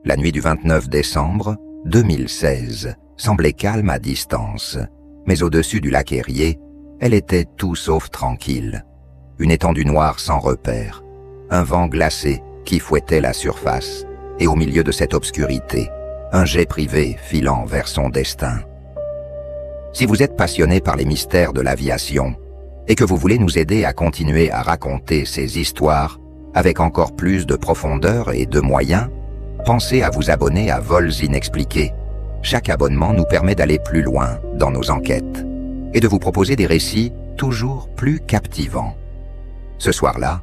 La nuit du 29 décembre 2016 semblait calme à distance, mais au-dessus du lac Erie, elle était tout sauf tranquille. Une étendue noire sans repère, un vent glacé qui fouettait la surface, et au milieu de cette obscurité, un jet privé filant vers son destin. Si vous êtes passionné par les mystères de l'aviation et que vous voulez nous aider à continuer à raconter ces histoires avec encore plus de profondeur et de moyens, pensez à vous abonner à Vols Inexpliqués. Chaque abonnement nous permet d'aller plus loin dans nos enquêtes et de vous proposer des récits toujours plus captivants. Ce soir-là,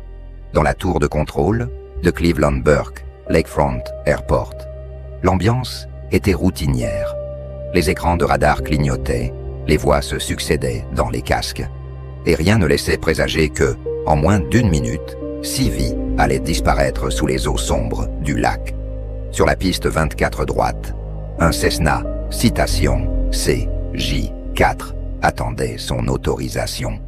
dans la tour de contrôle de Cleveland Burke Lakefront Airport, l'ambiance était routinière. Les écrans de radar clignotaient, les voix se succédaient dans les casques, et rien ne laissait présager que, en moins d'une minute, 6 vies allaient disparaître sous les eaux sombres du lac. Sur la piste 24 droite, un Cessna Citation CJ4 attendait son autorisation.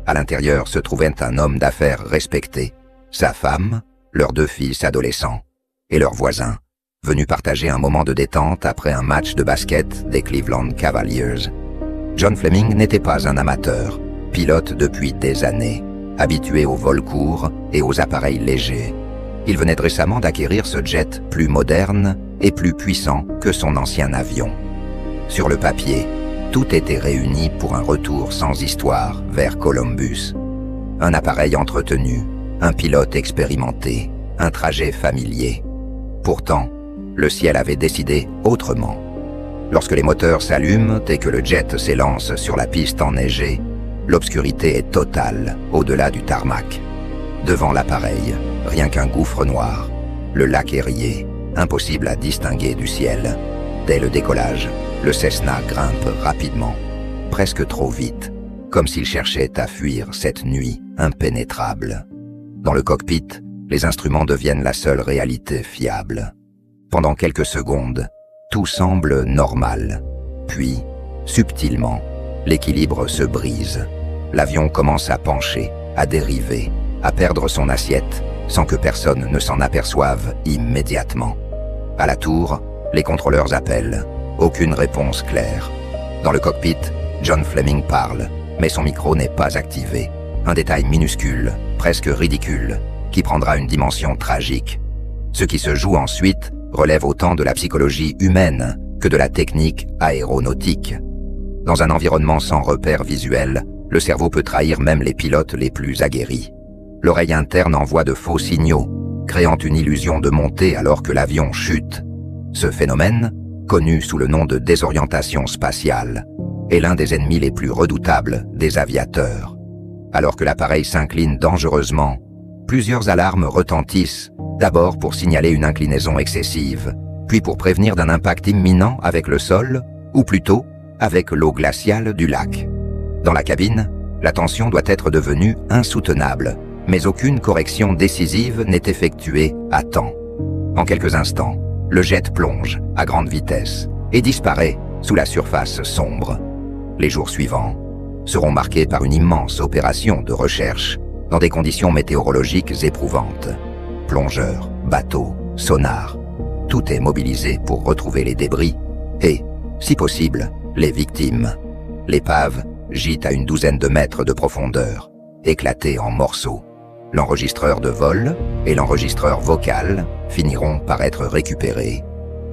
À l'intérieur se trouvait un homme d'affaires respecté, sa femme, leurs 2 fils adolescents et leurs voisins, venus partager un moment de détente après un match de basket des Cleveland Cavaliers. John Fleming n'était pas un amateur, pilote depuis des années, habitué aux vols courts et aux appareils légers. Il venait récemment d'acquérir ce jet plus moderne et plus puissant que son ancien avion. Sur le papier, tout était réuni pour un retour sans histoire vers Columbus. Un appareil entretenu, un pilote expérimenté, un trajet familier. Pourtant, le ciel avait décidé autrement. Lorsque les moteurs s'allument et que le jet s'élance sur la piste enneigée, l'obscurité est totale au-delà du tarmac. Devant l'appareil, rien qu'un gouffre noir, le lac Erie, impossible à distinguer du ciel. Dès le décollage, le Cessna grimpe rapidement, presque trop vite, comme s'il cherchait à fuir cette nuit impénétrable. Dans le cockpit, les instruments deviennent la seule réalité fiable. Pendant quelques secondes, tout semble normal. Puis, subtilement, l'équilibre se brise. L'avion commence à pencher, à dériver, à perdre son assiette, sans que personne ne s'en aperçoive immédiatement. À la tour, les contrôleurs appellent. Aucune réponse claire. Dans le cockpit, John Fleming parle, mais son micro n'est pas activé. Un détail minuscule, presque ridicule, qui prendra une dimension tragique. Ce qui se joue ensuite relève autant de la psychologie humaine que de la technique aéronautique. Dans un environnement sans repère visuel, le cerveau peut trahir même les pilotes les plus aguerris. L'oreille interne envoie de faux signaux, créant une illusion de montée alors que l'avion chute. Ce phénomène, connu sous le nom de désorientation spatiale, est l'un des ennemis les plus redoutables des aviateurs. Alors que l'appareil s'incline dangereusement, plusieurs alarmes retentissent, d'abord pour signaler une inclinaison excessive, puis pour prévenir d'un impact imminent avec le sol, ou plutôt avec l'eau glaciale du lac. Dans la cabine, la tension doit être devenue insoutenable, mais aucune correction décisive n'est effectuée à temps. En quelques instants, le jet plonge à grande vitesse et disparaît sous la surface sombre. Les jours suivants seront marqués par une immense opération de recherche dans des conditions météorologiques éprouvantes. Plongeurs, bateaux, sonars, tout est mobilisé pour retrouver les débris et, si possible, les victimes. L'épave gît à une douzaine de mètres de profondeur, éclatée en morceaux. L'enregistreur de vol et l'enregistreur vocal finiront par être récupérés,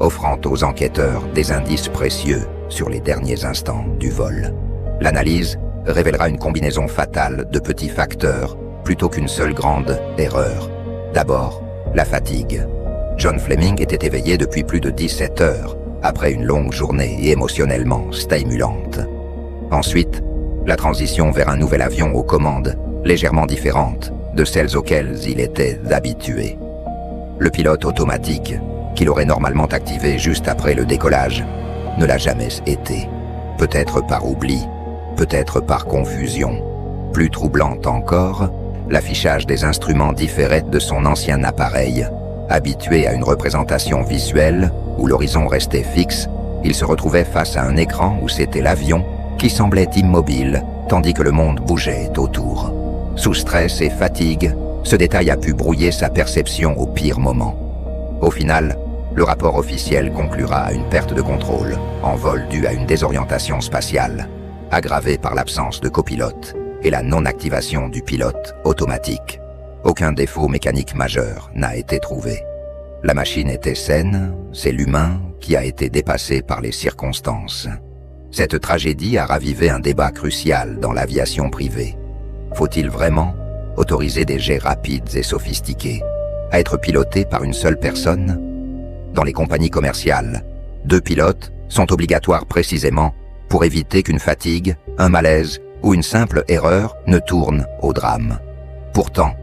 offrant aux enquêteurs des indices précieux sur les derniers instants du vol. L'analyse révélera une combinaison fatale de petits facteurs plutôt qu'une seule grande erreur. D'abord, la fatigue. John Fleming était éveillé depuis plus de 17 heures, après une longue journée et émotionnellement stimulante. Ensuite, la transition vers un nouvel avion aux commandes, légèrement différente de celles auxquelles il était habitué. Le pilote automatique, qu'il aurait normalement activé juste après le décollage, ne l'a jamais été. Peut-être par oubli, peut-être par confusion. Plus troublante encore, l'affichage des instruments différait de son ancien appareil. Habitué à une représentation visuelle où l'horizon restait fixe, il se retrouvait face à un écran où c'était l'avion qui semblait immobile, tandis que le monde bougeait autour. Sous stress et fatigue, ce détail a pu brouiller sa perception au pire moment. Au final, Le rapport officiel conclura à une perte de contrôle en vol due à une désorientation spatiale, aggravée par l'absence de copilote et la non-activation du pilote automatique. Aucun défaut mécanique majeur n'a été trouvé. La machine était saine, c'est l'humain qui a été dépassé par les circonstances. Cette tragédie a ravivé un débat crucial dans l'aviation privée. Faut-il vraiment autoriser des jets rapides et sophistiqués à être pilotés par une seule personne? Dans les compagnies commerciales, 2 pilotes sont obligatoires précisément pour éviter qu'une fatigue, un malaise ou une simple erreur ne tourne au drame. Pourtant,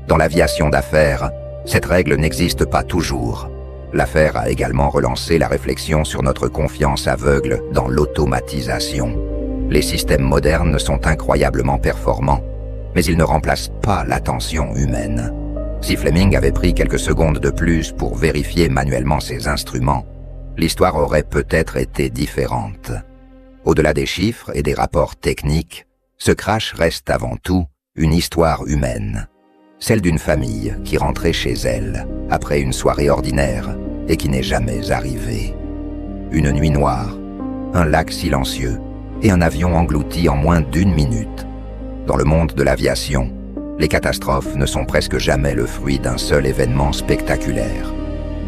dans l'aviation d'affaires, cette règle n'existe pas toujours. L'affaire a également relancé la réflexion sur notre confiance aveugle dans l'automatisation. Les systèmes modernes sont incroyablement performants, mais ils ne remplacent pas l'attention humaine. Si Fleming avait pris quelques secondes de plus pour vérifier manuellement ses instruments, l'histoire aurait peut-être été différente. Au-delà des chiffres et des rapports techniques, ce crash reste avant tout une histoire humaine. Celle d'une famille qui rentrait chez elle après une soirée ordinaire et qui n'est jamais arrivée. Une nuit noire, un lac silencieux et un avion englouti en moins d'1 minute. Dans le monde de l'aviation, les catastrophes ne sont presque jamais le fruit d'un seul événement spectaculaire.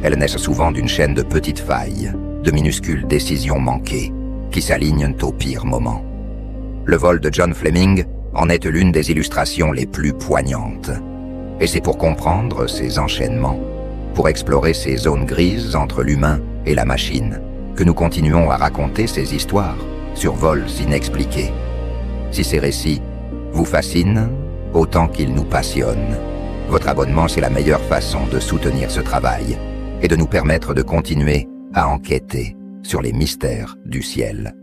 Elles naissent souvent d'une chaîne de petites failles, de minuscules décisions manquées, qui s'alignent au pire moment. Le vol de John Fleming en est l'une des illustrations les plus poignantes. Et c'est pour comprendre ces enchaînements, pour explorer ces zones grises entre l'humain et la machine, que nous continuons à raconter ces histoires sur vols inexpliqués. Si ces récits vous fascinent autant qu'ils nous passionnent, votre abonnement, c'est la meilleure façon de soutenir ce travail et de nous permettre de continuer à enquêter sur les mystères du ciel.